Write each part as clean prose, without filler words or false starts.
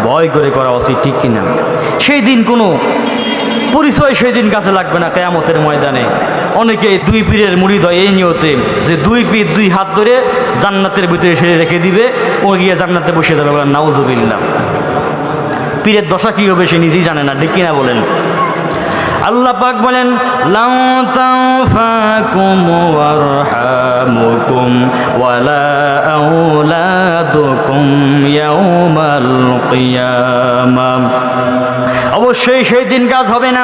ভয় করে করা উচিত, ঠিক কিনা? সেই দিন কোনো পরিচয় সেই দিন কাছে লাগবে না কিয়ামতের ময়দানে। অনেকে দুই পীরের মুরিদ হয় এই নিয়তে যে দুই পীর দুই হাত ধরে জান্নাতের ভিতরে সে রেখে দিবে, ও গিয়ে জান্নাতে বসে যাবে, বলেন নাউজুবিল্লাহ। পীরের দশা কী হবে সে নিজেই জানে না, ঠিক কিনা বলেন? আল্লাহ পাক বলেন লাউ তানফাকুম ওয়ারহামুকুম ওয়ালা আওলাদুকুম ইয়াউমাল কিয়ামাহ। অবশ্যই সেই দিন কাজ হবে না,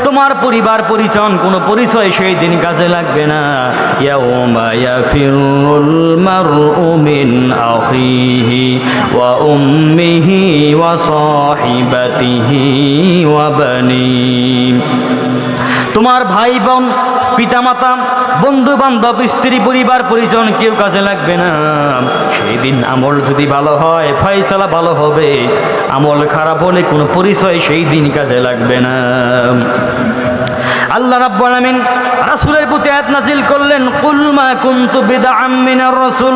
তোমার পরিবার পরিজন কোনো পরিচয় সেই দিন কাজে লাগবে না। ইয়াউমা ইয়াফিরুল মারউ মিন আখিহি ওয়া উম্মিহি ওয়া সাহিবাতিহি ওয়া বানিহি। তোমার ভাই বোন, পিতামাতা, বন্ধু বান্ধব, স্ত্রী, পরিবার পরিজন কেউ কাজে লাগবে না। সেই দিন আমল যদি ভালো হয় ফয়সালা ভালো হবে, আমল খারাপ হলে কোনো পরিচয় সেই দিন কাজে লাগবে না। আল্লাহ রাব্বুল আলামিন রাসূলের প্রতি আয়াত নাযিল করলেন, কুল মা কুনতু বিদআম মিনার রাসূল।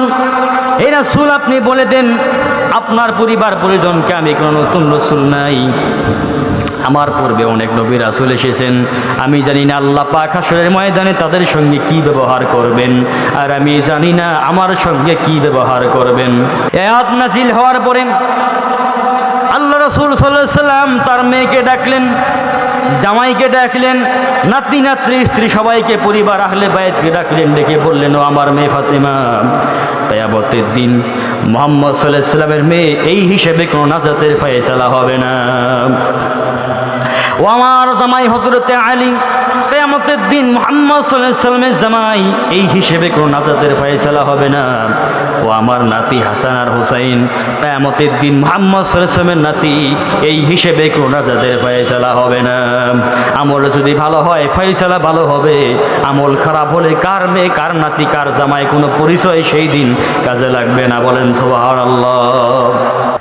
এই রাসূল আপনি বলে দেন আপনার পরিবার পরিজনকে আমি কোনো নতুন রাসূল নাই, আমার পূর্বে অনেক নবী রাসূল এসেছেন। আমি জানি না আল্লাহ পাক হাশরের ময়দানে তাদের সঙ্গে কি ব্যবহার করবেন, আর আমি জানি না আমার সঙ্গে কি ব্যবহার করবেন। আয়াত নাযিল হওয়ার পরে আল্লাহ রাসূল সাল্লাল্লাহু আলাইহি সাল্লাম তার মেয়েকে ডাকলেন, জামাইকে ডাকলেন, নাতি নাতনি স্ত্রী সবাইকে, পরিবার আহলে বায়তকে ডাকলেন, ডেকে বললেন, ও আমার মেয়ে ফাতেমা, কিয়ামতের দিন মুহাম্মদ সাল্লাল্লাহু আলাইহি সাল্লামের মেয়ে এই হিসেবে কোনো নাজাতের ফয়সালা হবে না। ও আমার জামাই হযরতে আলী, কিয়ামতের দিন মুহাম্মদ সাল্লাল্লাহু আলাইহি সাল্লামের জামাই এই হিসেবে কোনো নাজাতের ফয়সালা হবে না। ও আমার নাতি হাসান আর হুসাইন, কিয়ামতের দিন মুহাম্মদ সাল্লাল্লাহু আলাইহি সাল্লামের নাতি এই হিসেবে কোনো নাজাতের ফয়সালা হবে না। আমল যদি ভালো হয় ফয়সালা ভালো হবে, আমল খারাপ হলে কার মেয়ে, কার নাতি, কার জামাই কোনো পরিচয় সেই দিন কাজে লাগবে না। বলেন সুবহানাল্লাহ।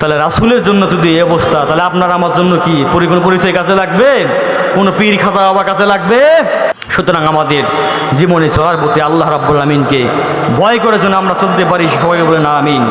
তাহলে রাসূলের জন্য যদি এই অবস্থা, তাহলে আপনার আমার জন্য কি কোনো পরিচয় কাজে লাগবে? কোনো পীর খাতা বাবা কাজে লাগবে? সুতরাং আমাদের জীবনে চলার প্রতি আল্লাহ রাব্বুল আমিনকে ভয় করে যেন আমরা চলতে পারি, সবাই বলেন আমিন।